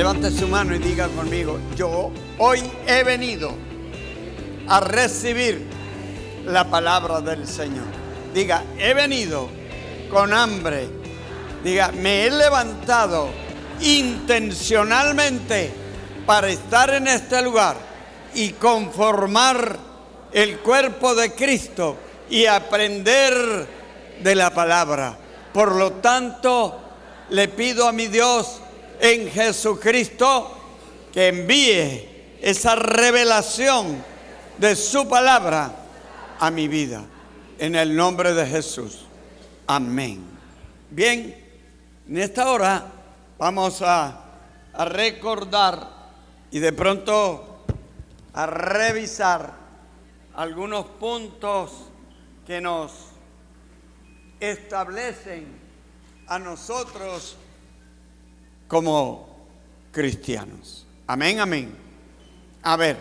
Levante su mano y diga conmigo: yo hoy he venido a recibir la palabra del Señor. Diga: he venido con hambre. Diga: me he levantado intencionalmente para estar en este lugar y conformar el cuerpo de Cristo y aprender de la palabra. Por lo tanto, le pido a mi Dios en Jesucristo que envíe esa revelación de su palabra a mi vida. En el nombre de Jesús. Amén. Bien, en esta hora vamos a recordar y de pronto a revisar algunos puntos que nos establecen a nosotros como cristianos. Amén, amén. A ver,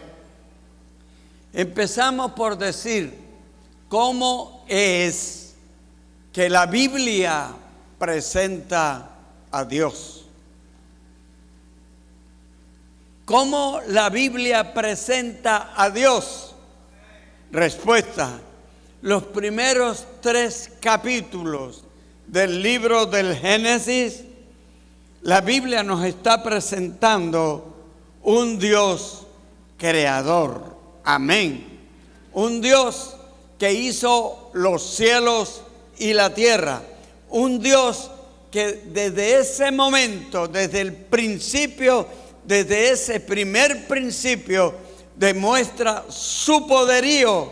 empezamos por decir cómo es que la Biblia presenta a Dios. ¿Cómo la Biblia presenta a Dios? Respuesta: los primeros 3 capítulos del libro del Génesis, la Biblia nos está presentando un Dios creador. Amén. Un Dios que hizo los cielos y la tierra. Un Dios que desde ese momento, desde el principio, desde ese primer principio, demuestra su poderío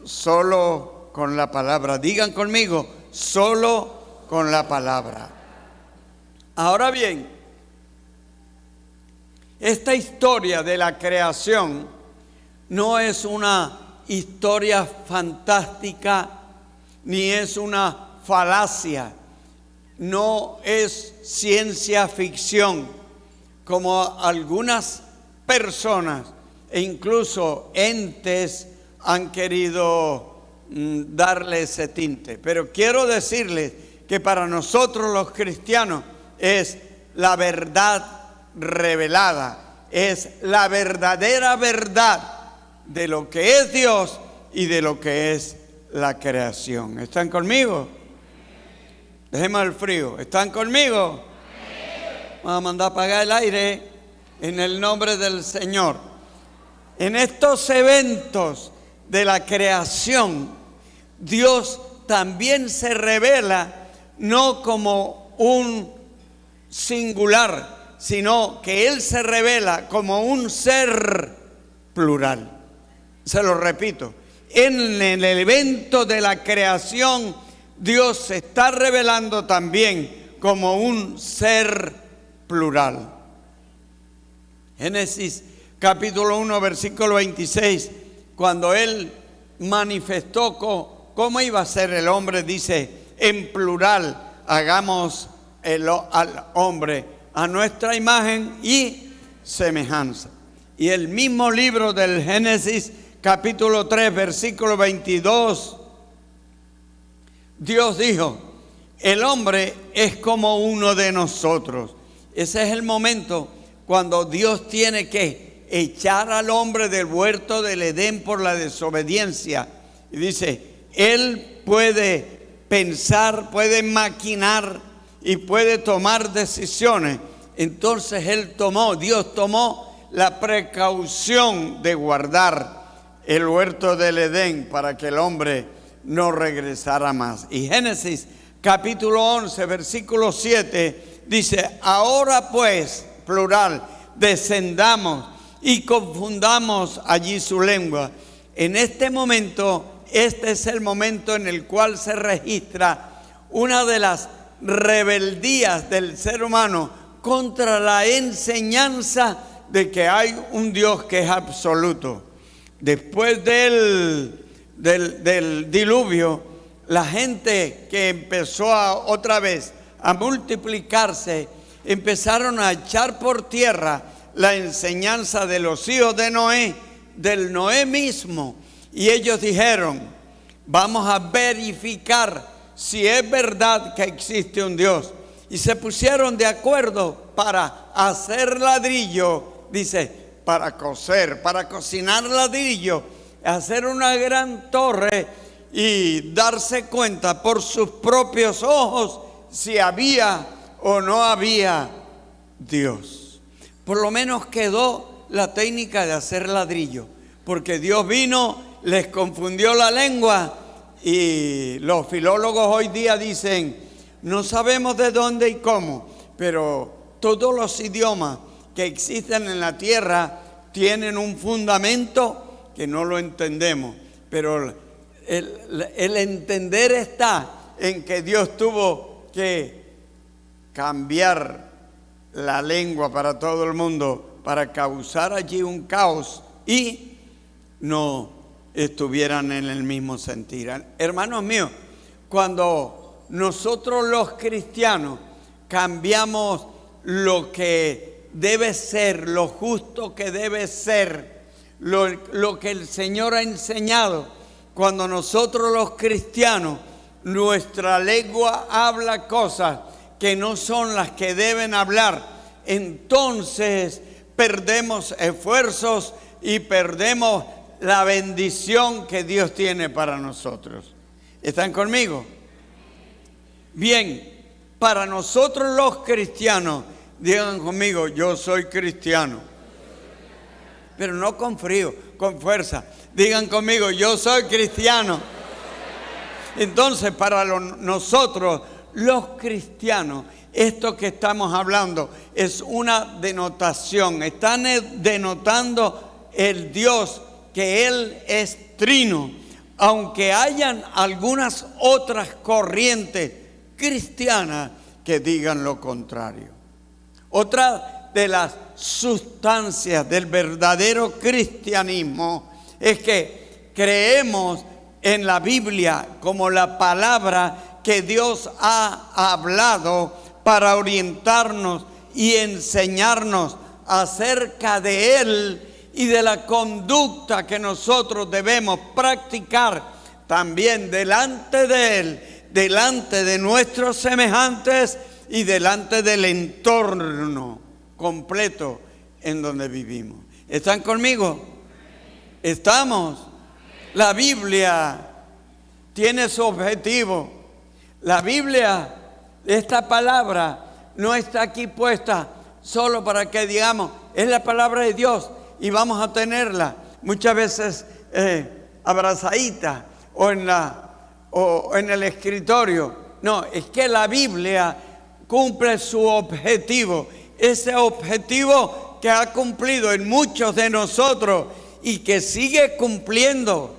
solo con la palabra. Digan conmigo: solo con la palabra. Ahora bien, esta historia de la creación no es una historia fantástica, ni es una falacia, no es ciencia ficción, como algunas personas e incluso entes han querido darle ese tinte. Pero quiero decirles que para nosotros los cristianos es la verdad revelada, es la verdadera verdad de lo que es Dios y de lo que es la creación. ¿Están conmigo? Dejemos el frío. ¿Están conmigo? Vamos a mandar a apagar el aire en el nombre del Señor. En estos eventos de la creación, Dios también se revela no como un singular, sino que Él se revela como un ser plural. Se lo repito: en el evento de la creación, Dios se está revelando también como un ser plural. Génesis capítulo 1, versículo 26, cuando Él manifestó cómo iba a ser el hombre, dice en plural: hagamos al hombre a nuestra imagen y semejanza. Y el mismo libro del Génesis capítulo 3, versículo 22, Dios dijo: el hombre es como uno de nosotros. Ese es el momento cuando Dios tiene que echar al hombre del huerto del Edén por la desobediencia. Y dice: él puede pensar, puede maquinar y puede tomar decisiones. Entonces Dios tomó la precaución de guardar el huerto del Edén para que el hombre no regresara más. Y Génesis capítulo 11, versículo 7 dice: ahora pues, plural, descendamos y confundamos allí su lengua. En este momento, este es el momento en el cual se registra una de las rebeldías del ser humano contra la enseñanza de que hay un Dios que es absoluto. Después del diluvio, la gente que empezó otra vez a multiplicarse, empezaron a echar por tierra la enseñanza de los hijos de Noé, del Noé mismo. Y ellos dijeron: vamos a verificar si es verdad que existe un Dios. y se pusieron de acuerdo para hacer ladrillo, dice, para coser, para cocinar ladrillo, hacer una gran torre y darse cuenta por sus propios ojos si había o no había Dios. Por lo menos quedó la técnica de hacer ladrillo, porque Dios vino, les confundió la lengua y los filólogos hoy día dicen, no sabemos de dónde y cómo, pero todos los idiomas que existen en la tierra tienen un fundamento que no lo entendemos, pero el entender está en que Dios tuvo que cambiar la lengua para todo el mundo para causar allí un caos y no estuvieran en el mismo sentir. Hermanos míos, cuando nosotros los cristianos cambiamos lo que debe ser, lo justo que debe ser, lo que el Señor ha enseñado, cuando nosotros los cristianos, nuestra lengua habla cosas que no son las que deben hablar, entonces perdemos esfuerzos y perdemos la bendición que Dios tiene para nosotros. ¿Están conmigo? Bien, para nosotros los cristianos, digan conmigo, yo soy cristiano. Pero no con frío, con fuerza. Digan conmigo, yo soy cristiano. Entonces, para nosotros, los cristianos, esto que estamos hablando es una denotación. Están denotando el Dios, que Él es trino, aunque hayan algunas otras corrientes cristianas que digan lo contrario. Otra de las sustancias del verdadero cristianismo es que creemos en la Biblia como la palabra que Dios ha hablado para orientarnos y enseñarnos acerca de Él y de la conducta que nosotros debemos practicar también delante de Él, delante de nuestros semejantes y delante del entorno completo en donde vivimos. ¿Están conmigo? ¿Estamos? La Biblia tiene su objetivo. La Biblia, esta palabra, no está aquí puesta solo para que digamos, es la palabra de Dios y vamos a tenerla muchas veces abrazadita o en el escritorio. No, es que la Biblia cumple su objetivo, ese objetivo que ha cumplido en muchos de nosotros y que sigue cumpliendo,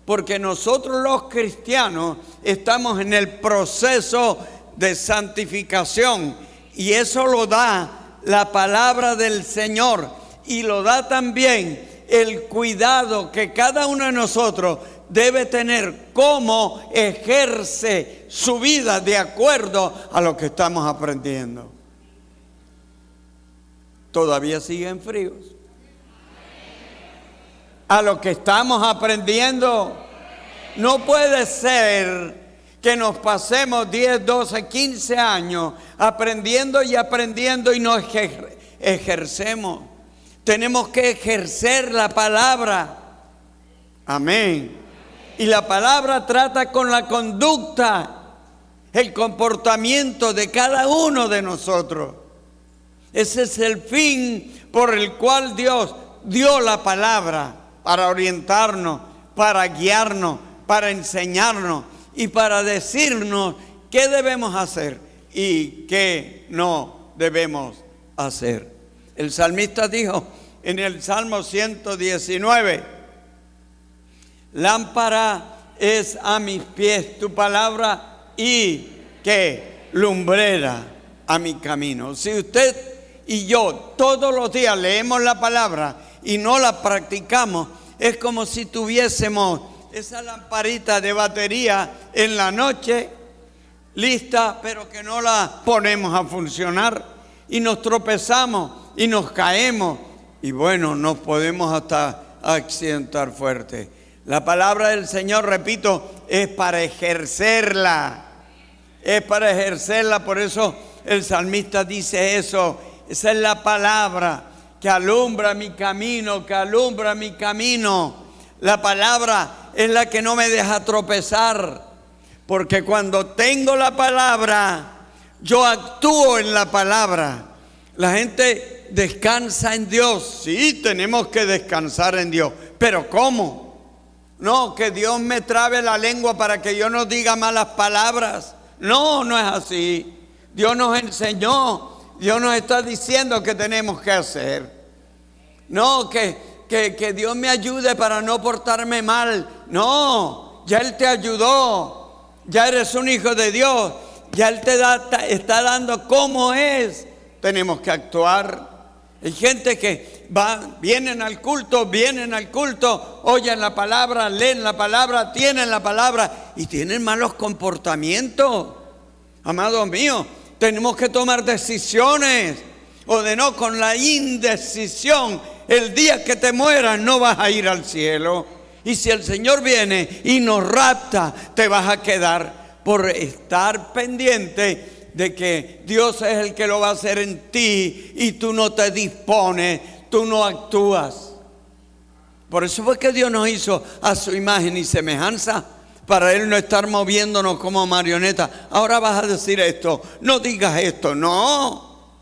porque nosotros los cristianos estamos en el proceso de santificación y eso lo da la palabra del Señor y lo da también el cuidado que cada uno de nosotros debe tener, cómo ejerce su vida de acuerdo a lo que estamos aprendiendo. Todavía siguen fríos. A lo que estamos aprendiendo. No puede ser que nos pasemos 10, 12, 15 años aprendiendo y aprendiendo y no ejercemos. Tenemos que ejercer la palabra. Amén. Y la palabra trata con la conducta, el comportamiento de cada uno de nosotros. Ese es el fin por el cual Dios dio la palabra, para orientarnos, para guiarnos, para enseñarnos y para decirnos qué debemos hacer y qué no debemos hacer. El salmista dijo en el Salmo 119, lámpara es a mis pies tu palabra y ¿qué? Lumbrera a mi camino. Si usted y yo todos los días leemos la palabra y no la practicamos, es como si tuviésemos esa lamparita de batería en la noche lista, pero que no la ponemos a funcionar y nos tropezamos y nos caemos y bueno, nos podemos hasta accidentar fuerte. La palabra del Señor, repito, es para ejercerla. Es para ejercerla, por eso el salmista dice eso. Esa es la palabra que alumbra mi camino, que alumbra mi camino. La palabra es la que no me deja tropezar, porque cuando tengo la palabra, yo actúo en la palabra. La gente descansa en Dios. Sí, tenemos que descansar en Dios. ¿Pero cómo? No, que Dios me trabe la lengua para que yo no diga malas palabras. No, no es así. Dios nos enseñó, Dios nos está diciendo que tenemos que hacer. No, que Dios me ayude para no portarme mal. No, ya Él te ayudó. Ya eres un hijo de Dios. Ya Él te está dando cómo es. Tenemos que actuar. Hay gente que vienen al culto, oyen la palabra, leen la palabra, tienen la palabra y tienen malos comportamientos. Amados míos, tenemos que tomar decisiones, o de no, con la indecisión, el día que te mueras no vas a ir al cielo. Y si el Señor viene y nos rapta, te vas a quedar por estar pendiente de que Dios es el que lo va a hacer en ti y tú no te dispones, tú no actúas. Por eso fue que Dios nos hizo a su imagen y semejanza, para Él no estar moviéndonos como marionetas. Ahora vas a decir esto, no digas esto, no.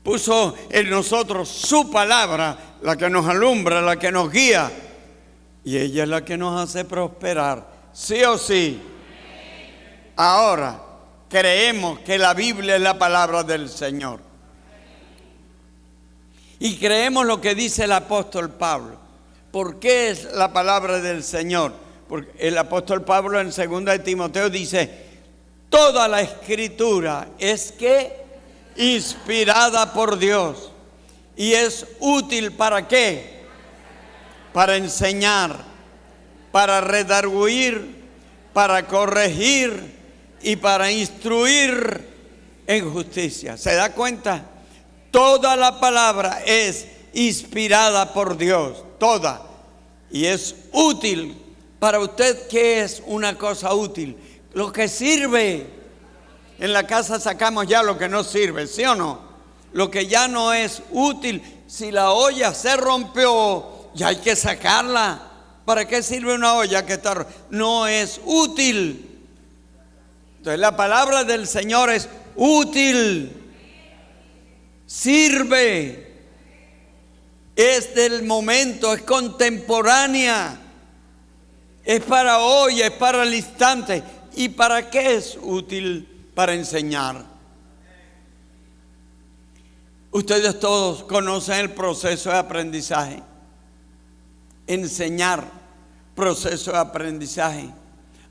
Puso en nosotros su palabra, la que nos alumbra, la que nos guía, y ella es la que nos hace prosperar, sí o sí. Ahora creemos que la Biblia es la palabra del Señor. Y creemos lo que dice el apóstol Pablo. ¿Por qué es la palabra del Señor? Porque el apóstol Pablo en 2 de Timoteo dice, toda la escritura es que inspirada por Dios y es útil ¿para qué? Para enseñar, para redarguir, para corregir y para instruir en justicia. ¿Se da cuenta? Toda la palabra es inspirada por Dios, toda, y es útil. Para usted, ¿qué es una cosa útil? Lo que sirve. En la casa sacamos ya lo que no sirve, ¿sí o no? Lo que ya no es útil. Si la olla se rompió, ya hay que sacarla. ¿Para qué sirve una olla que está rompida? No es útil. Entonces la palabra del Señor es útil. Sirve. Es del momento, es contemporánea. Es para hoy, es para el instante. ¿Y para qué es útil? Para enseñar. Ustedes todos conocen el proceso de aprendizaje. Enseñar, proceso de aprendizaje.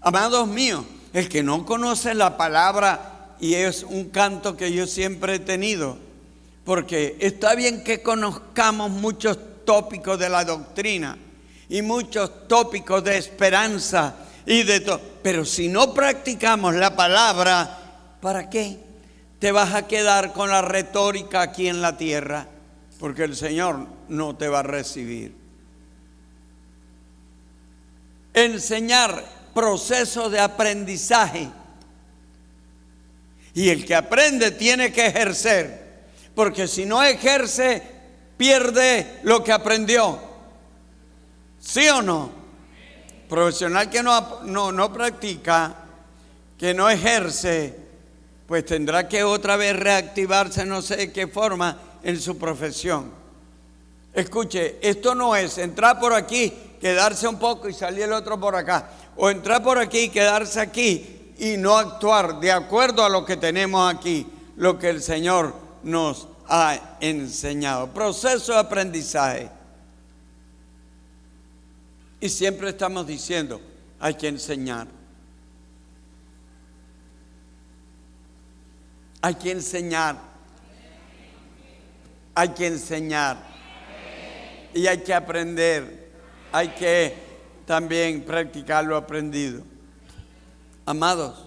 Amados míos, el que no conoce la palabra, y es un canto que yo siempre he tenido, porque está bien que conozcamos muchos tópicos de la doctrina y muchos tópicos de esperanza y de todo, pero si no practicamos la palabra, ¿para qué? Te vas a quedar con la retórica aquí en la tierra, porque el Señor no te va a recibir. Enseñar, proceso de aprendizaje. Y el que aprende tiene que ejercer, porque si no ejerce, pierde lo que aprendió. ¿Sí o no? Profesional que no practica, que no ejerce, pues tendrá que otra vez reactivarse, no sé de qué forma, en su profesión. Escuche, esto no es entrar por aquí, quedarse un poco y salir el otro por acá, o entrar por aquí y quedarse aquí y no actuar de acuerdo a lo que tenemos aquí, lo que el Señor nos ha enseñado. Proceso de aprendizaje. Y siempre estamos diciendo, hay que enseñar. Hay que enseñar. Hay que enseñar. Y hay que aprender. Hay que también practicar lo aprendido. Amados,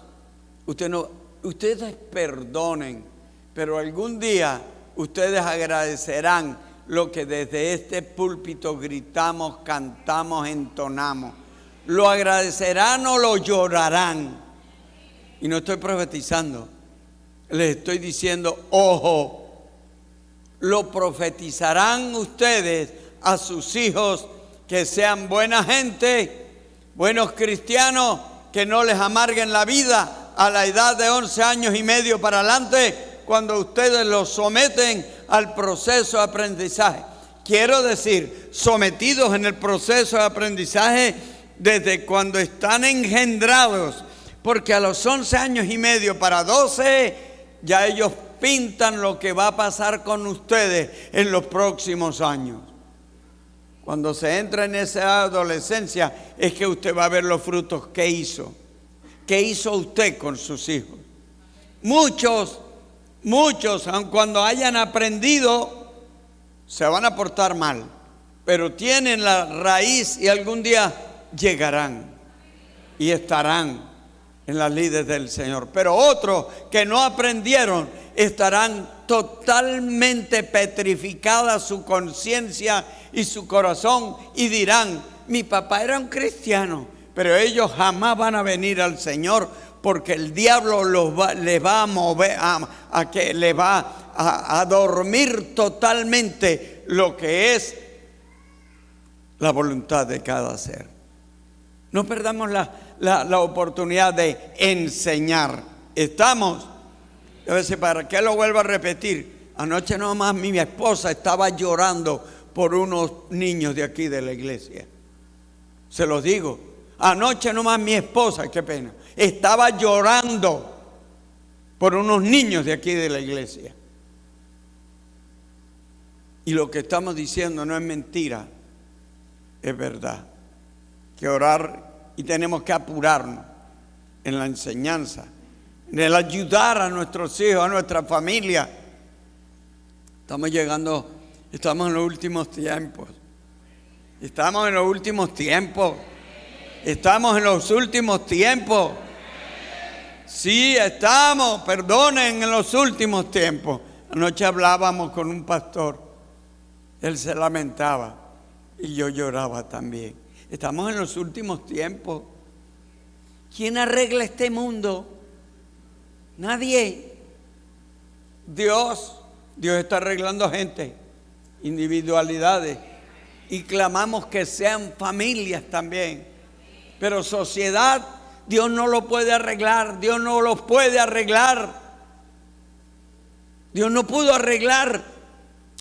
ustedes perdonen, pero algún día ustedes agradecerán lo que desde este púlpito gritamos, cantamos, entonamos. ¿Lo agradecerán o lo llorarán? Y no estoy profetizando. les estoy diciendo, ojo, lo profetizarán ustedes a sus hijos, que sean buena gente, buenos cristianos, que no les amarguen la vida a la edad de 11 años y medio para adelante, cuando ustedes los someten al proceso de aprendizaje. Quiero decir, sometidos en el proceso de aprendizaje desde cuando están engendrados, porque a los 11 años y medio para 12, ya ellos pintan lo que va a pasar con ustedes en los próximos años. Cuando se entra en esa adolescencia es que usted va a ver los frutos que hizo. ¿Qué hizo usted con sus hijos? Muchos, aun cuando hayan aprendido, se van a portar mal, pero tienen la raíz y algún día llegarán y estarán en las lides del Señor. Pero otros que no aprendieron estarán totalmente petrificada su conciencia y su corazón y dirán, mi papá era un cristiano, pero ellos jamás van a venir al Señor, porque el diablo les va a mover, les va a dormir totalmente lo que es la voluntad de cada ser. No perdamos la oportunidad de enseñar. Estamos, a veces, ¿para qué lo vuelvo a repetir? Anoche nomás mi esposa estaba llorando por unos niños de aquí de la iglesia. Se los digo. Anoche nomás mi esposa, qué pena, estaba llorando por unos niños de aquí de la iglesia. Y lo que estamos diciendo no es mentira, es verdad. Que orar y tenemos que apurarnos en la enseñanza, en el ayudar a nuestros hijos, a nuestra familia. Estamos en los últimos tiempos. Estamos en los últimos tiempos. Sí, estamos, perdonen, en los últimos tiempos. Anoche hablábamos con un pastor. Él se lamentaba y yo lloraba también. Estamos en los últimos tiempos. ¿Quién arregla este mundo? Nadie. Dios está arreglando gente, individualidades, y clamamos que sean familias también. Pero sociedad, Dios no lo puede arreglar. Dios no los puede arreglar. Dios no pudo arreglar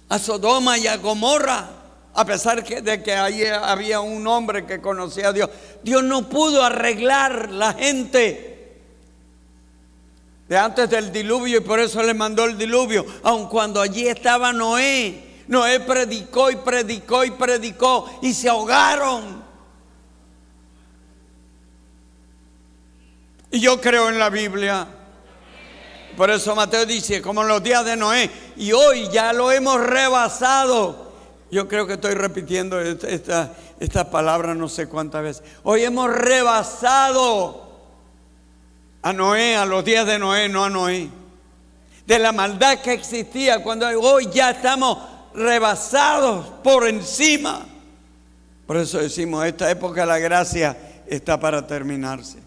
a Sodoma y a Gomorra, a pesar de que ahí había un hombre que conocía a Dios. Dios no pudo arreglar la gente de antes del diluvio, y por eso le mandó el diluvio, aun cuando allí estaba Noé. Noé predicó y predicó y predicó y se ahogaron. Y yo creo en la Biblia. Por eso Mateo dice, como en los días de Noé, y hoy ya lo hemos rebasado. Yo creo que estoy repitiendo esta palabra no sé cuántas veces. Hoy hemos rebasado a Noé, a los días de Noé, no a Noé. De la maldad que existía cuando hoy ya estamos rebasados por encima. Por eso decimos, esta época de la gracia está para terminarse.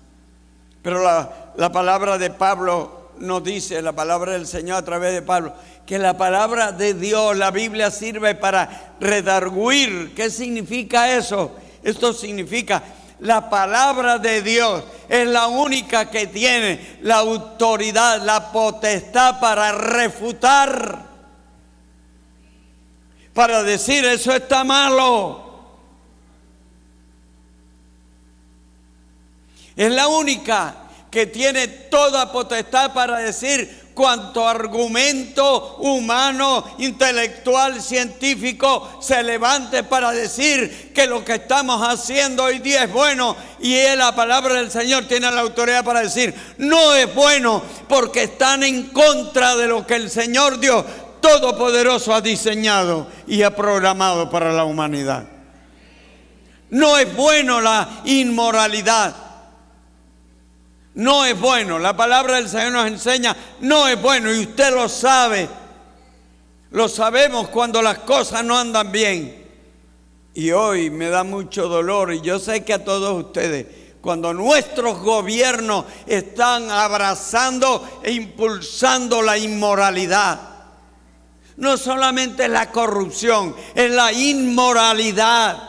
Pero la palabra de Pablo nos dice, la palabra del Señor a través de Pablo, que la palabra de Dios, la Biblia, sirve para redarguir. ¿Qué significa eso? Esto significa, la palabra de Dios es la única que tiene la autoridad, la potestad para refutar, para decir eso está malo. Es la única que tiene toda potestad para decir cuanto argumento humano, intelectual, científico se levante para decir que lo que estamos haciendo hoy día es bueno, y la palabra del Señor tiene la autoridad para decir no es bueno, porque están en contra de lo que el Señor Dios Todopoderoso ha diseñado y ha programado para la humanidad. No es bueno la inmoralidad. No es bueno, la palabra del Señor nos enseña, no es bueno, y usted lo sabe. Lo sabemos cuando las cosas no andan bien. Y hoy me da mucho dolor, y yo sé que a todos ustedes, cuando nuestros gobiernos están abrazando e impulsando la inmoralidad. No solamente es la corrupción, es la inmoralidad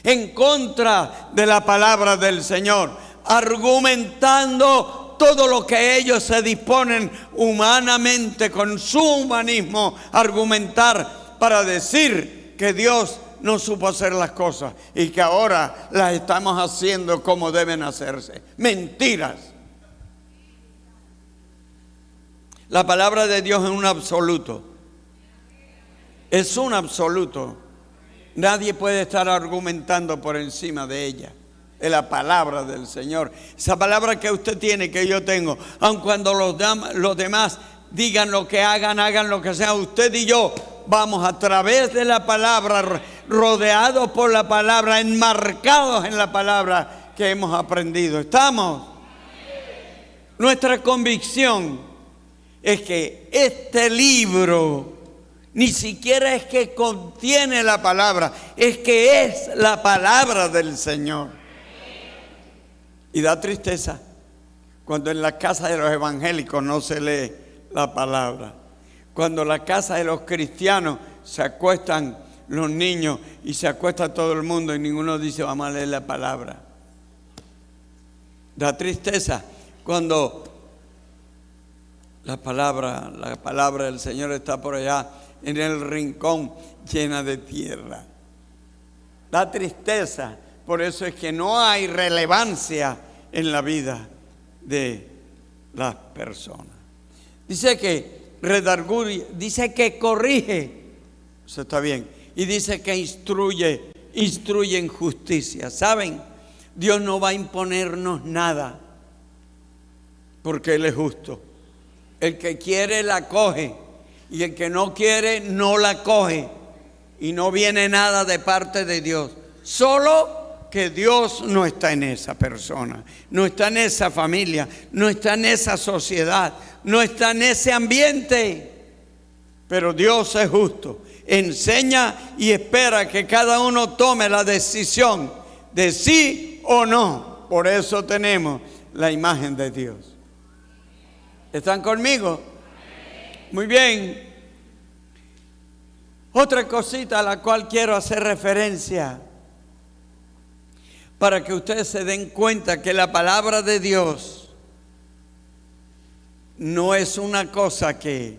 en contra de la palabra del Señor, argumentando todo lo que ellos se disponen humanamente, con su humanismo, argumentar para decir que Dios no supo hacer las cosas y que ahora las estamos haciendo como deben hacerse. Mentiras. La palabra de Dios es un absoluto. Es un absoluto. Nadie puede estar argumentando por encima de ella. Es la palabra del Señor. Esa palabra que usted tiene, que yo tengo. Aun cuando los demás digan lo que hagan lo que sea, usted y yo vamos a través de la palabra, rodeados por la palabra, enmarcados en la palabra que hemos aprendido. ¿Estamos? Nuestra convicción es que este libro ni siquiera es que contiene la palabra, es que es la palabra del Señor. Y da tristeza cuando en la casa de los evangélicos no se lee la palabra. Cuando en la casa de los cristianos se acuestan los niños y se acuesta todo el mundo y ninguno dice vamos a leer la palabra. Da tristeza cuando la palabra del Señor está por allá en el rincón llena de tierra. Da tristeza. Por eso es que no hay relevancia en la vida de las personas. Dice que redarguye, dice que corrige, eso está bien, y dice que instruye en justicia. ¿Saben? Dios no va a imponernos nada, porque Él es justo. El que quiere la coge, y el que no quiere no la coge, y no viene nada de parte de Dios. Solo que Dios no está en esa persona, no está en esa familia, no está en esa sociedad, no está en ese ambiente. Pero Dios es justo, enseña y espera que cada uno tome la decisión de sí o no. Por eso tenemos la imagen de Dios. ¿Están conmigo? Muy bien. Otra cosita a la cual quiero hacer referencia, para que ustedes se den cuenta que la palabra de Dios no es una cosa que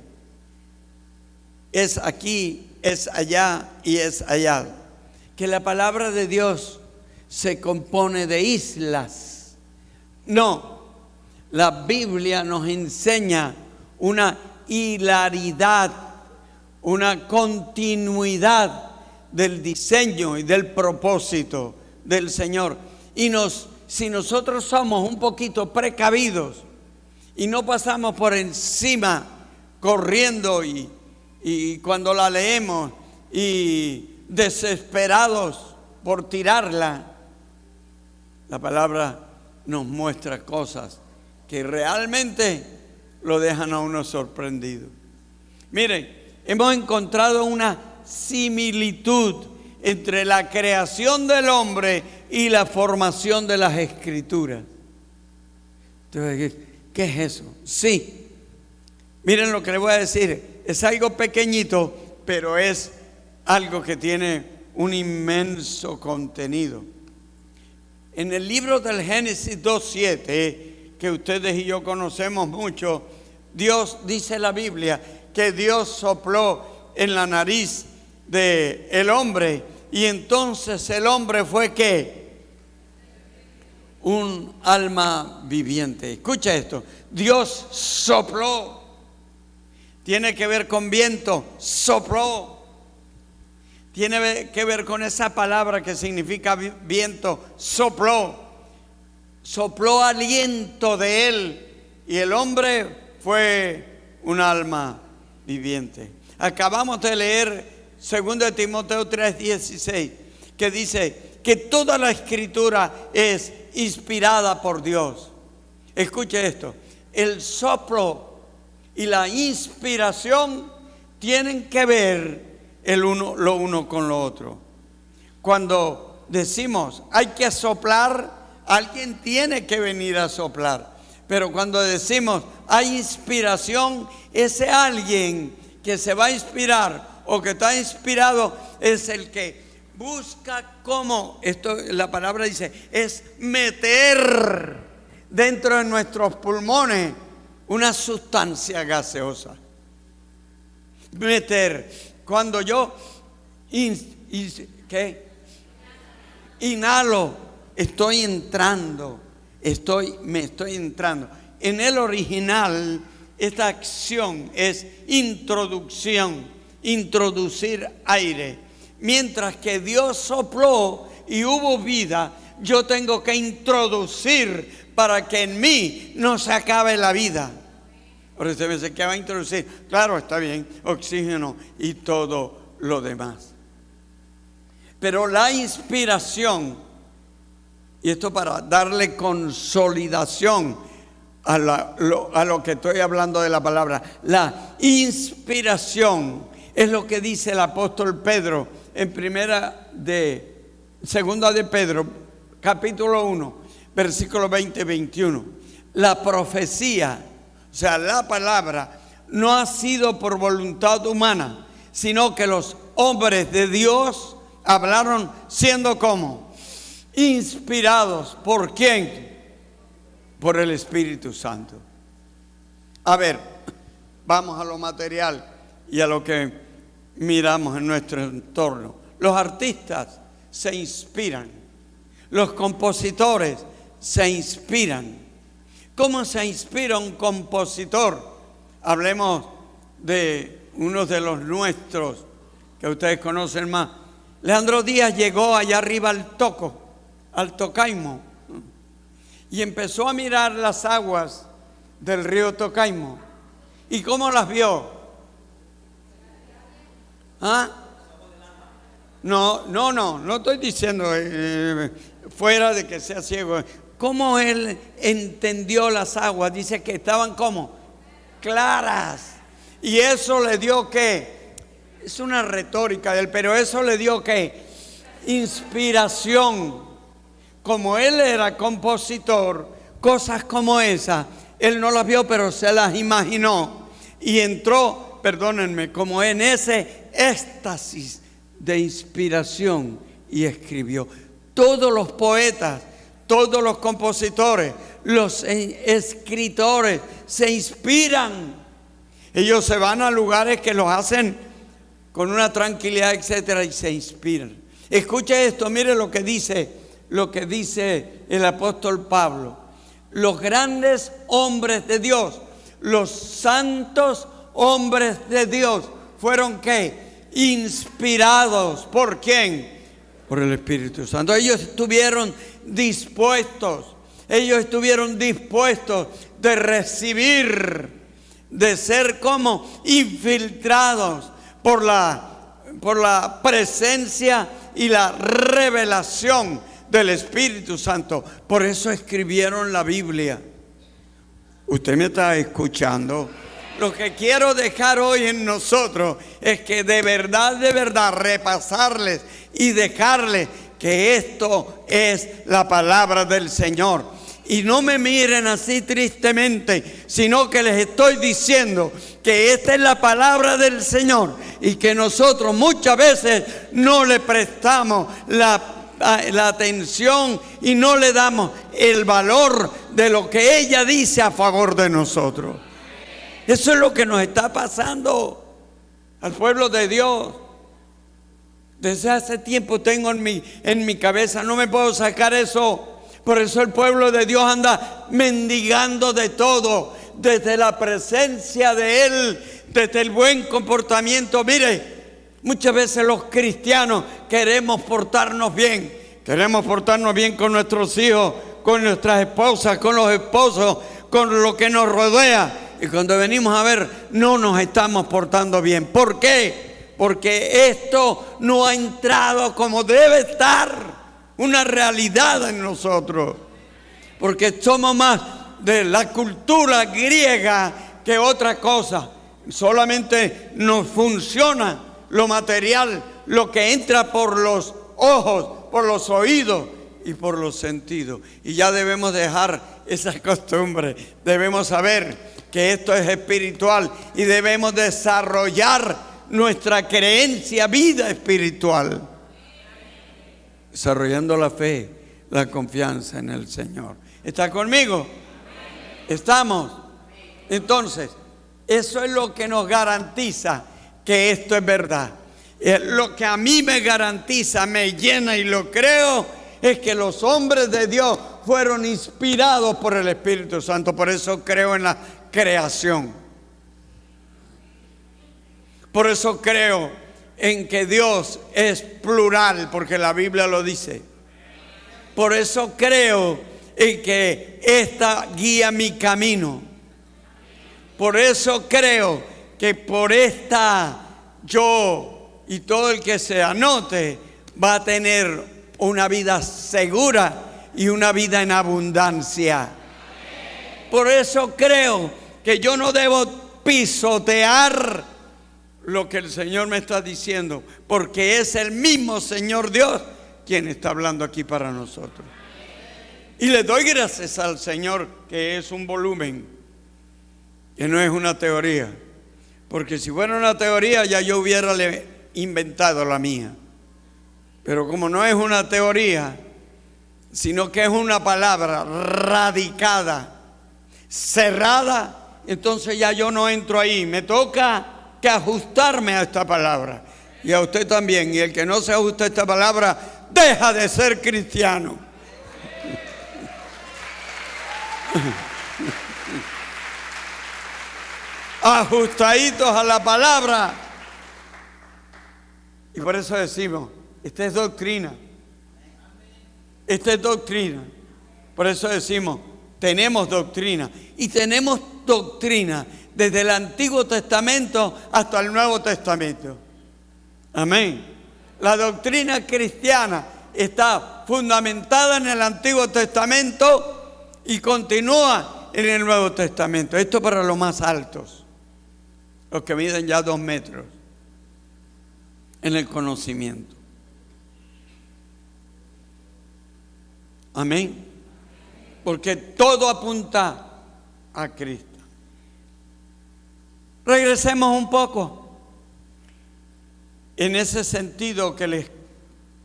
es aquí, es allá y es allá. Que la palabra de Dios se compone de islas. No, la Biblia nos enseña una hilaridad, una continuidad del diseño y del propósito del Señor. Y si nosotros somos un poquito precavidos y no pasamos por encima corriendo y cuando la leemos y desesperados por tirarla, la palabra nos muestra cosas que realmente lo dejan a uno sorprendido. Miren, hemos encontrado una similitud entre la creación del hombre y la formación de las Escrituras. ¿Qué es eso? Sí. Miren lo que les voy a decir. Es algo pequeñito, pero es algo que tiene un inmenso contenido. En el libro del Génesis 2:7, que ustedes y yo conocemos mucho, Dios, dice la Biblia, que Dios sopló en la nariz del hombre, y entonces el hombre fue ¿qué? Un alma viviente. Escucha esto, Dios sopló, tiene que ver con viento, sopló, tiene que ver con esa palabra que significa viento, sopló aliento de él, y el hombre fue un alma viviente. Acabamos de leer 2 Timoteo 3:16, que dice que toda la Escritura es inspirada por Dios. Escuche esto, el soplo y la inspiración tienen que ver lo uno con lo otro. Cuando decimos hay que soplar, Alguien tiene que venir a soplar. Pero cuando decimos hay inspiración, ese alguien que se va a inspirar o que está inspirado es el que busca cómo, esto la palabra dice, es meter dentro de nuestros pulmones una sustancia gaseosa. Meter. Cuando yo inhalo, estoy entrando. Me estoy entrando. En el original, esta acción es introducción, introducir aire. Mientras que Dios sopló y hubo vida, yo tengo que introducir para que en mí no se acabe la vida. Por eso me dice que va a introducir. Claro, está bien, oxígeno y todo lo demás. Pero la inspiración, y esto para darle consolidación a lo que estoy hablando de la palabra, la inspiración es lo que dice el apóstol Pedro en segunda de Pedro, capítulo 1, versículo 20-21. La profecía, o sea, la palabra, no ha sido por voluntad humana, sino que los hombres de Dios hablaron siendo como inspirados. ¿Por quién? Por el Espíritu Santo. A ver, vamos a lo material y a lo que miramos en nuestro entorno. Los artistas se inspiran. Los compositores se inspiran. ¿Cómo se inspira un compositor? Hablemos de uno de los nuestros que ustedes conocen más. Leandro Díaz llegó allá arriba al Tocaimo, y empezó a mirar las aguas del río Tocaimo. ¿Y cómo las vio? ¿Ah? No estoy diciendo fuera de que sea ciego. ¿Cómo él entendió las aguas? Dice que estaban como claras. Y eso le dio ¿qué? Es una retórica de él, pero eso le dio ¿qué? Inspiración. Como él era compositor, cosas como esas, él no las vio, pero se las imaginó. Y entró, perdónenme, como en ese éxtasis de inspiración y escribió. Todos los poetas, todos los compositores, los escritores se inspiran. Ellos se van a lugares que los hacen con una tranquilidad, etcétera, y se inspiran. Escuche esto, mire lo que dice el apóstol Pablo. Los grandes hombres de Dios, los santos hombres de Dios, fueron ¿qué? Inspirados. ¿Por quién? Por el Espíritu Santo. Ellos estuvieron dispuestos de recibir, de ser como infiltrados por la presencia y la revelación del Espíritu Santo. Por eso escribieron la Biblia. ¿Usted me está escuchando? Lo que quiero dejar hoy en nosotros es que de verdad repasarles y dejarles que esto es la palabra del Señor. Y no me miren así tristemente, sino que les estoy diciendo que esta es la palabra del Señor y que nosotros muchas veces no le prestamos la atención y no le damos el valor de lo que ella dice a favor de nosotros. Eso es lo que nos está pasando al pueblo de Dios. Desde hace tiempo tengo en mi cabeza, no me puedo sacar eso. Por eso el pueblo de Dios anda mendigando de todo, desde la presencia de Él, desde el buen comportamiento. Mire, muchas veces los cristianos queremos portarnos bien con nuestros hijos, con nuestras esposas, con los esposos, con lo que nos rodea. Y cuando venimos a ver, no nos estamos portando bien. ¿Por qué? Porque esto no ha entrado como debe estar, una realidad en nosotros. Porque somos más de la cultura griega que otra cosa. Solamente nos funciona lo material, lo que entra por los ojos, por los oídos y por los sentidos. Y ya debemos dejar esa costumbre. Debemos saber que esto es espiritual y debemos desarrollar nuestra creencia, vida espiritual. Desarrollando la fe, la confianza en el Señor. ¿Está conmigo? ¿Estamos? Entonces, eso es lo que nos garantiza que esto es verdad. Lo que a mí me garantiza, me llena y lo creo, es que los hombres de Dios fueron inspirados por el Espíritu Santo. Por eso creo en la creación. Por eso creo en que Dios es plural, porque la Biblia lo dice. Por eso creo en que esta guía mi camino. Por eso creo que por esta yo y todo el que se anote va a tener una vida segura y una vida en abundancia. Por eso creo que yo no debo pisotear lo que el Señor me está diciendo, porque es el mismo Señor Dios quien está hablando aquí para nosotros. Y le doy gracias al Señor que es un volumen, que no es una teoría, porque si fuera una teoría ya yo hubiera inventado la mía. Pero como no es una teoría, sino que es una palabra radicada, cerrada, entonces ya yo no entro ahí. Me toca que ajustarme a esta palabra. Y a usted también. Y el que no se ajusta a esta palabra, deja de ser cristiano. Ajustaditos a la palabra. Y por eso decimos, esta es doctrina. Esta es doctrina. Por eso decimos, tenemos doctrina. Y tenemos doctrina desde el Antiguo Testamento hasta el Nuevo Testamento. Amén. La doctrina cristiana está fundamentada en el Antiguo Testamento y continúa en el Nuevo Testamento. Esto para los más altos, los que miden ya 2 metros en el conocimiento. Amén. Porque todo apunta a Cristo. Regresemos un poco en ese sentido que les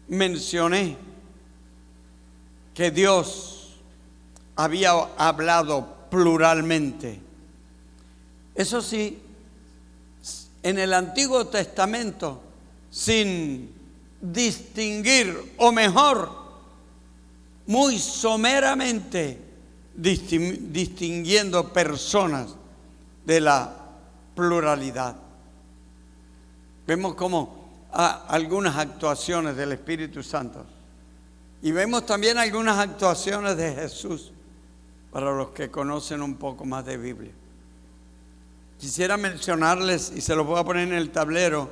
mencioné, que Dios había hablado pluralmente. Eso sí, en el Antiguo Testamento, sin distinguir, o mejor, muy someramente distinguiendo personas de la pluralidad. Vemos como algunas actuaciones del Espíritu Santo y vemos también algunas actuaciones de Jesús para los que conocen un poco más de Biblia. Quisiera mencionarles, y se los voy a poner en el tablero,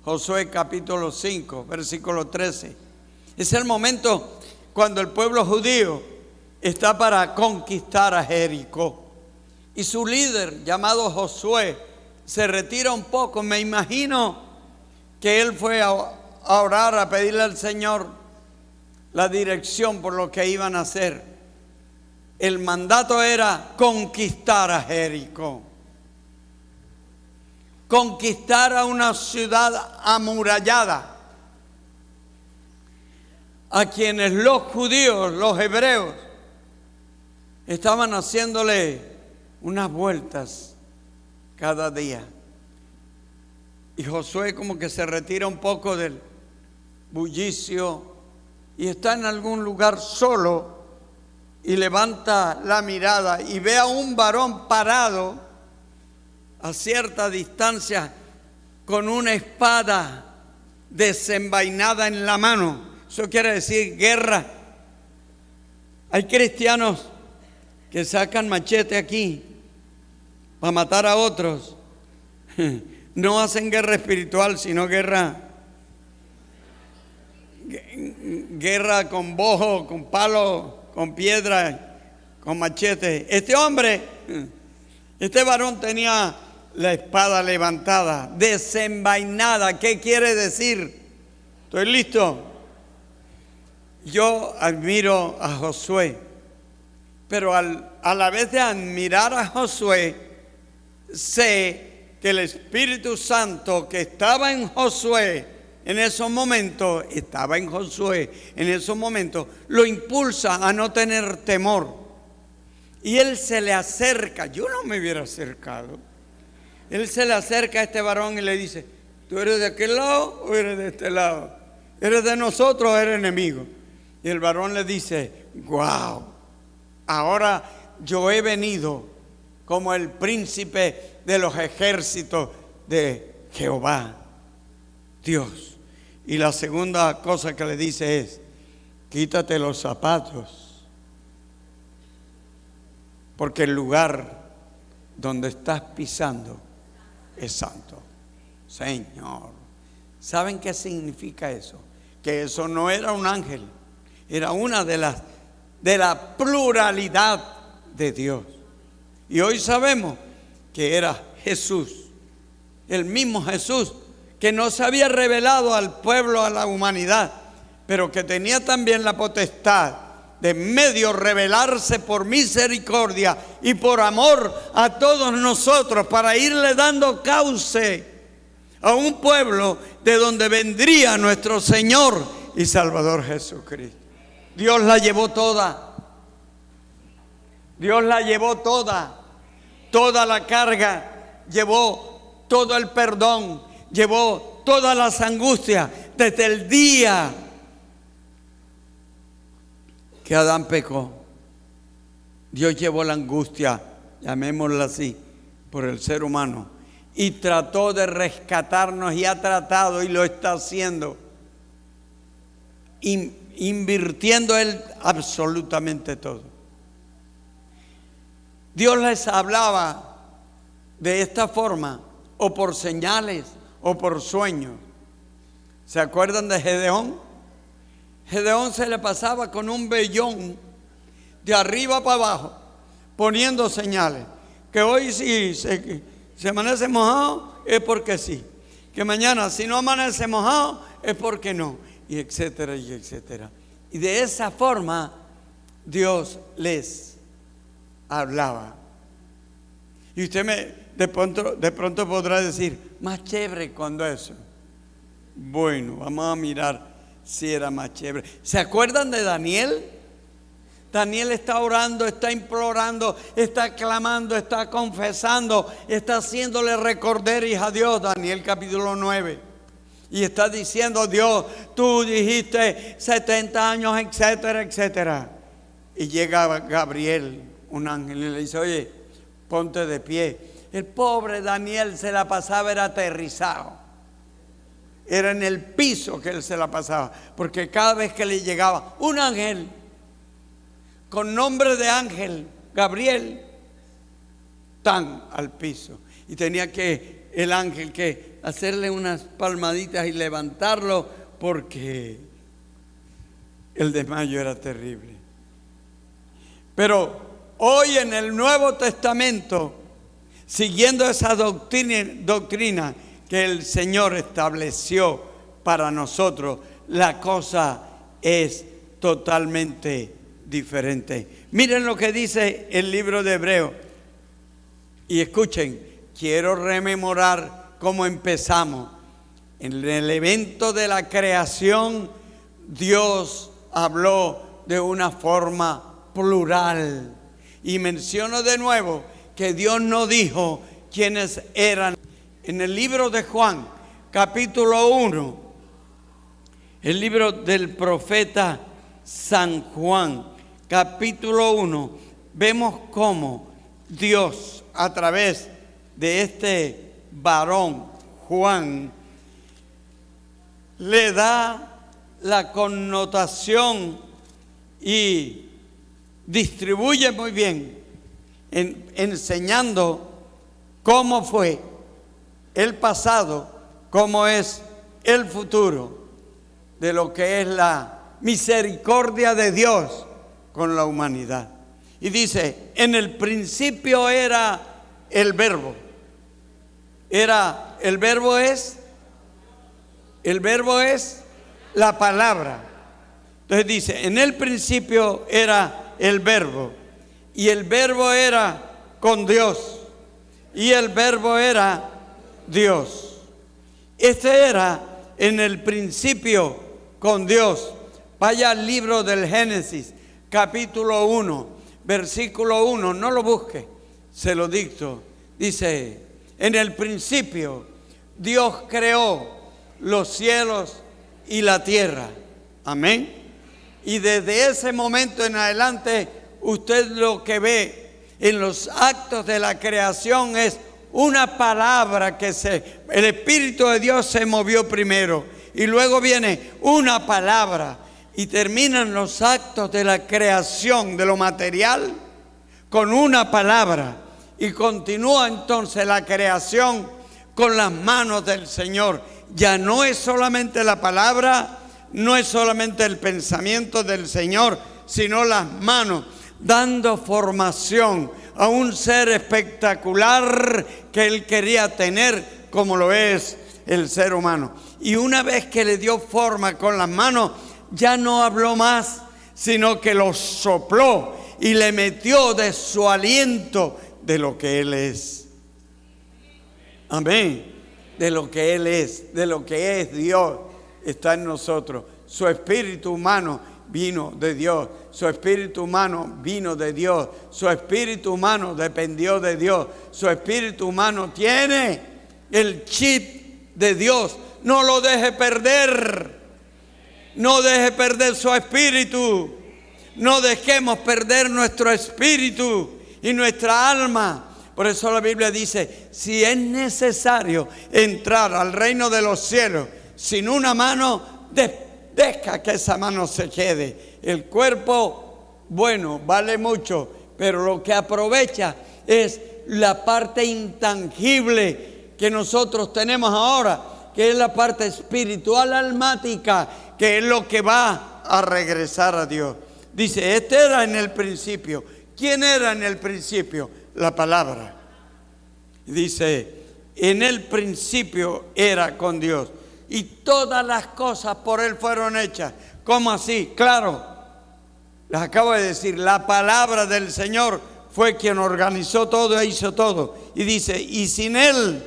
Josué capítulo 5, versículo 13. Es el momento cuando el pueblo judío está para conquistar a Jericó. Y su líder, llamado Josué, se retira un poco. Me imagino que él fue a orar, a pedirle al Señor la dirección por lo que iban a hacer. El mandato era conquistar a Jericó. Conquistar a una ciudad amurallada, a quienes los judíos, los hebreos, estaban haciéndole unas vueltas cada día. Y Josué como que se retira un poco del bullicio y está en algún lugar solo y levanta la mirada y ve a un varón parado a cierta distancia con una espada desenvainada en la mano. Eso quiere decir guerra. Hay cristianos que sacan machete aquí para matar a otros. No hacen guerra espiritual, sino guerra con bojo, con palo, con piedra, con machete. Este varón tenía la espada levantada, desenvainada. ¿Qué quiere decir? ¿Estoy listo? Yo admiro a Josué, pero a la vez de admirar a Josué, sé que el Espíritu Santo que estaba en Josué en esos momentos, lo impulsa a no tener temor. Y él se le acerca, yo no me hubiera acercado. Él se le acerca a este varón y le dice: ¿tú eres de aquel lado o eres de este lado? ¿Eres de nosotros o eres enemigo? Y el varón le dice: wow, ahora yo he venido como el príncipe de los ejércitos de Jehová, Dios. Y la segunda cosa que le dice es: quítate los zapatos, porque el lugar donde estás pisando es santo. Señor, ¿saben qué significa eso? Que eso no era un ángel, era una de la pluralidad de Dios. Y hoy sabemos que era Jesús, el mismo Jesús que no se había revelado al pueblo, a la humanidad, pero que tenía también la potestad de medio revelarse por misericordia y por amor a todos nosotros, para irle dando cauce a un pueblo de donde vendría nuestro Señor y Salvador Jesucristo. Dios la llevó toda. Dios la llevó toda. Toda la carga. Llevó todo el perdón. Llevó todas las angustias. Desde el día que Adán pecó, Dios llevó la angustia, llamémosla así, por el ser humano, y trató de rescatarnos, y ha tratado y lo está haciendo, invirtiendo Él absolutamente todo. Dios les hablaba de esta forma, o por señales o por sueños. ¿Se acuerdan de Gedeón? Gedeón se le pasaba con un vellón de arriba para abajo, poniendo señales. Que hoy si se amanece mojado es porque sí. Que mañana si no amanece mojado es porque no. Y etcétera, y etcétera. Y de esa forma Dios les hablaba. Y usted de pronto podrá decir: más chévere cuando eso. Bueno, vamos a mirar si era más chévere. ¿Se acuerdan de Daniel? Daniel está orando, está implorando, está clamando, está confesando, está haciéndole recorderis a Dios. Daniel capítulo 9. Y está diciendo: Dios, tú dijiste 70 años, etcétera, etcétera. Y llega Gabriel, un ángel, y le dice: oye, ponte de pie. El pobre Daniel se la pasaba, era aterrizado. Era en el piso que él se la pasaba, porque cada vez que le llegaba un ángel con nombre de ángel, Gabriel, tan al piso, y tenía que el ángel que hacerle unas palmaditas y levantarlo, porque el desmayo era terrible. Pero hoy en el Nuevo Testamento, siguiendo esa doctrina que el Señor estableció para nosotros, la cosa es totalmente diferente. Miren lo que dice el libro de Hebreos. Y escuchen, quiero rememorar cómo empezamos. En el evento de la creación, Dios habló de una forma plural. Y menciono de nuevo que Dios no dijo quiénes eran. En el libro de Juan, capítulo 1, el libro del profeta San Juan, capítulo 1, vemos cómo Dios, a través de este varón, Juan, le da la connotación y distribuye muy bien, enseñando cómo fue el pasado, cómo es el futuro, de lo que es la misericordia de Dios con la humanidad. Y dice: en el principio era el verbo. El verbo es la palabra. Entonces dice, en el principio era el verbo, y el verbo era con Dios, y el verbo era Dios. Este era en el principio con Dios. Vaya al libro del Génesis, capítulo 1, versículo 1, no lo busque, se lo dicto. Dice, en el principio Dios creó los cielos y la tierra. Amén. Y desde ese momento en adelante, usted lo que ve en los actos de la creación es una palabra el Espíritu de Dios se movió primero y luego viene una palabra y terminan los actos de la creación de lo material con una palabra y continúa entonces la creación con las manos del Señor. Ya no es solamente la palabra, no es solamente el pensamiento del Señor, sino las manos dando formación a un ser espectacular que Él quería tener como lo es el ser humano. Y una vez que le dio forma con las manos, ya no habló más, sino que lo sopló y le metió de su aliento de lo que Él es. Amén. De lo que Él es, de lo que es Dios, está en nosotros. Su espíritu humano vino de Dios. Su espíritu humano vino de Dios. Su espíritu humano dependió de Dios. Su espíritu humano tiene el chip de Dios. No lo deje perder. No deje perder su espíritu. No dejemos perder nuestro espíritu y nuestra alma. Por eso la Biblia dice, si es necesario entrar al reino de los cielos sin una mano, deja que esa mano se quede. El cuerpo, bueno, vale mucho, pero lo que aprovecha es la parte intangible que nosotros tenemos ahora, que es la parte espiritual almática, que es lo que va a regresar a Dios. Dice, este era en el principio. ¿Quién era en el principio? La palabra. Dice, en el principio era con Dios y todas las cosas por Él fueron hechas. ¿Cómo así? Claro, les acabo de decir, la palabra del Señor fue quien organizó todo e hizo todo. Y dice, y sin Él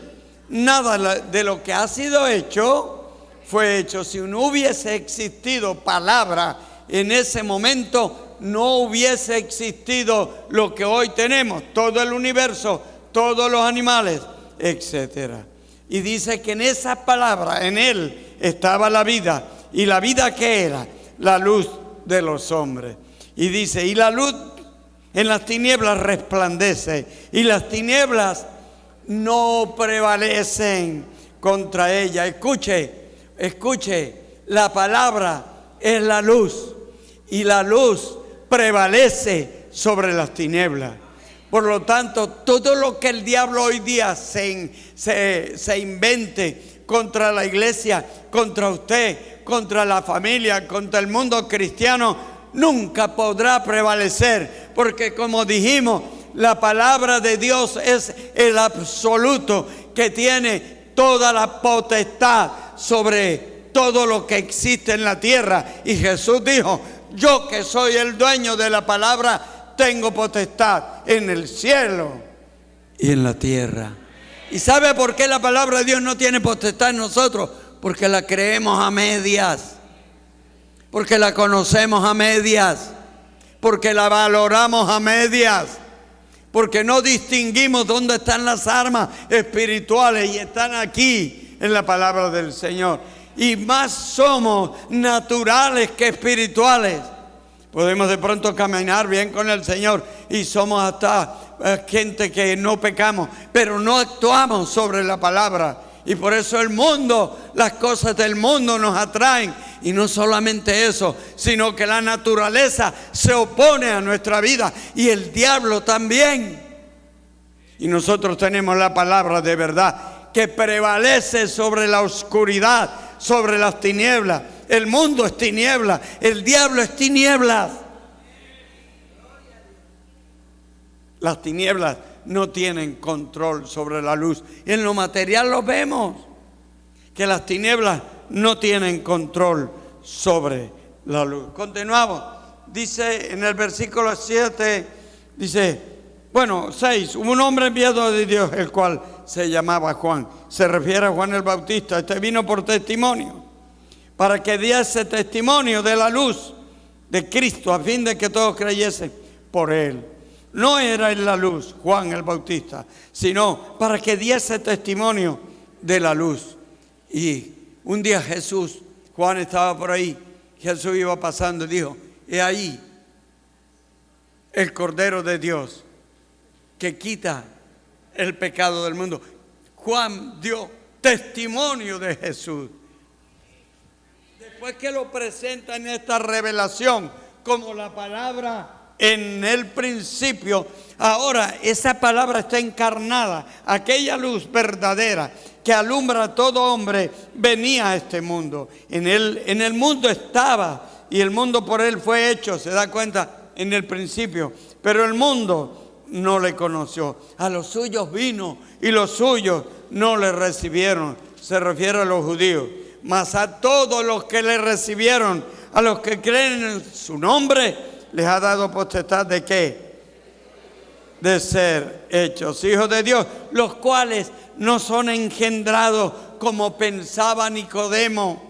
nada de lo que ha sido hecho fue hecho. Si no hubiese existido palabra en ese momento, no hubiese existido lo que hoy tenemos, todo el universo, todos los animales, etc. Y dice que en esa palabra, en Él, estaba la vida. ¿Y la vida qué era? La luz de los hombres. Y dice, y la luz en las tinieblas resplandece, y las tinieblas no prevalecen contra ella. Escuche, la palabra es la luz, y la luz prevalece sobre las tinieblas. Por lo tanto, todo lo que el diablo hoy día se invente contra la iglesia, contra usted, contra la familia, contra el mundo cristiano, nunca podrá prevalecer, porque como dijimos, la palabra de Dios es el absoluto que tiene toda la potestad sobre todo lo que existe en la tierra. Y Jesús dijo, yo que soy el dueño de la palabra, tengo potestad en el cielo y en la tierra. ¿Y sabe por qué la palabra de Dios no tiene potestad en nosotros? Porque la creemos a medias, porque la conocemos a medias, porque la valoramos a medias, porque no distinguimos dónde están las armas espirituales y están aquí en la palabra del Señor. Y más somos naturales que espirituales. Podemos de pronto caminar bien con el Señor y somos hasta gente que no pecamos, pero no actuamos sobre la palabra. Y por eso el mundo, las cosas del mundo nos atraen. Y no solamente eso, sino que la naturaleza se opone a nuestra vida y el diablo también. Y nosotros tenemos la palabra de verdad que prevalece sobre la oscuridad, sobre las tinieblas. El mundo es tiniebla, el diablo es tinieblas. Las tinieblas no tienen control sobre la luz. Y en lo material lo vemos, que las tinieblas no tienen control sobre la luz. Continuamos. Dice en el versículo 7, dice, 6, hubo un hombre enviado de Dios, el cual se llamaba Juan. Se refiere a Juan el Bautista. Este vino por testimonio, para que diese testimonio de la luz de Cristo, a fin de que todos creyesen por él. No era él la luz, Juan el Bautista, sino para que diese testimonio de la luz. Y un día Juan estaba por ahí, Jesús iba pasando y dijo, he ahí el Cordero de Dios que quita el pecado del mundo. Juan dio testimonio de Jesús. Después que lo presenta en esta revelación como la palabra en el principio, ahora esa palabra está encarnada. Aquella luz verdadera que alumbra a todo hombre venía a este mundo. En el mundo estaba y el mundo por él fue hecho, se da cuenta, en el principio. Pero el mundo no le conoció. A los suyos vino y los suyos no le recibieron. Se refiere a los judíos. Mas a todos los que le recibieron, a los que creen en su nombre, les ha dado potestad ¿de qué? De ser hechos hijos de Dios, los cuales no son engendrados como pensaba Nicodemo.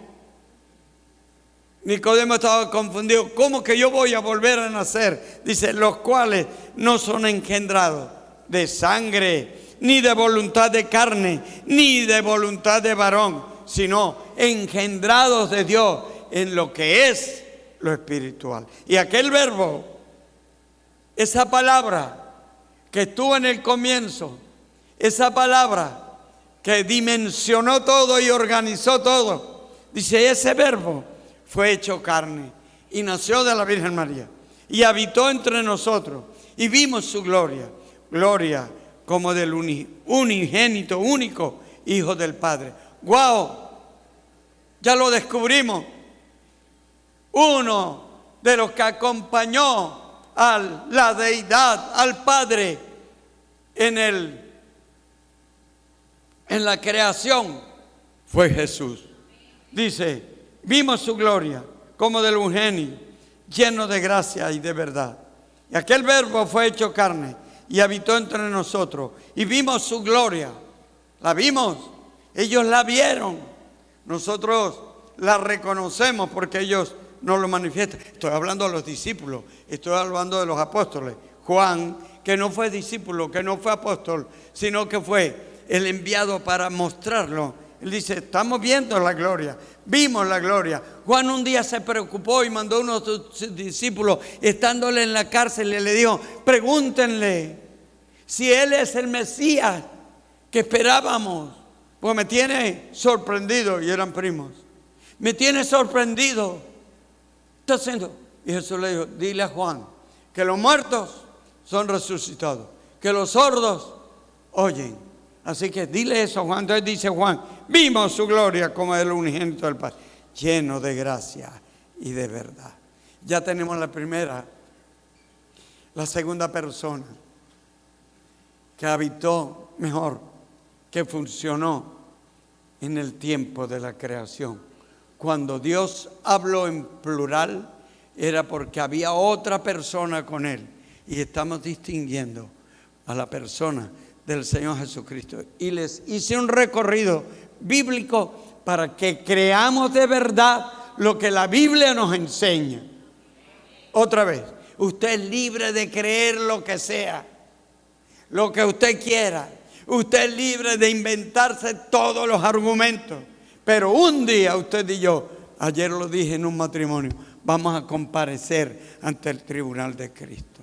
Nicodemo estaba confundido. ¿Cómo que yo voy a volver a nacer? Dice, los cuales no son engendrados de sangre, ni de voluntad de carne, ni de voluntad de varón, sino engendrados de Dios en lo que es lo espiritual. Y aquel verbo, esa palabra que estuvo en el comienzo, esa palabra que dimensionó todo y organizó todo, dice, ese verbo fue hecho carne y nació de la Virgen María y habitó entre nosotros y vimos su gloria, gloria como del unigénito, único Hijo del Padre. ¡Wow! Ya lo descubrimos. Uno de los que acompañó a la deidad, al Padre en la creación, fue Jesús. Dice, vimos su gloria como del unigénito, lleno de gracia y de verdad. Y aquel verbo fue hecho carne y habitó entre nosotros. Y vimos su gloria. La vimos. Ellos la vieron. Nosotros la reconocemos porque ellos nos lo manifiestan. Estoy hablando de los discípulos. Estoy hablando de los apóstoles. Juan, que no fue discípulo, que no fue apóstol, sino que fue el enviado para mostrarlo. Él dice, estamos viendo la gloria, vimos la gloria. Juan un día se preocupó y mandó a uno de sus discípulos, estándole en la cárcel, y le dijo, pregúntenle si él es el Mesías que esperábamos, pues me tiene sorprendido. Y eran primos. Me tiene sorprendido. ¿Qué está haciendo? Y Jesús le dijo, dile a Juan que los muertos son resucitados, que los sordos oyen. Así que dile eso a Juan. Entonces dice Juan, vimos su gloria como el unigénito del Padre, lleno de gracia y de verdad. Ya tenemos la primera, la segunda persona que habitó mejor, que funcionó en el tiempo de la creación. Cuando Dios habló en plural, era porque había otra persona con él. Y estamos distinguiendo a la persona del Señor Jesucristo. Y les hice un recorrido bíblico para que creamos de verdad lo que la Biblia nos enseña. Otra vez, usted es libre de creer lo que sea, lo que usted quiera. Usted es libre de inventarse todos los argumentos. Pero un día usted y yo, ayer lo dije en un matrimonio, vamos a comparecer ante el tribunal de Cristo.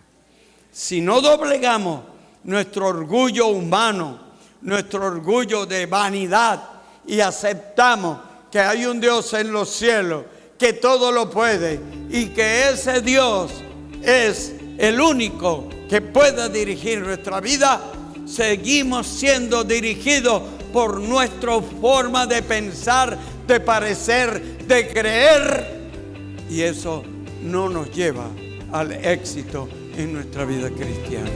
Si no doblegamos nuestro orgullo humano, nuestro orgullo de vanidad, y aceptamos que hay un Dios en los cielos que todo lo puede y que ese Dios es el único que pueda dirigir nuestra vida, seguimos siendo dirigidos por nuestra forma de pensar, de parecer, de creer, y eso no nos lleva al éxito en nuestra vida cristiana.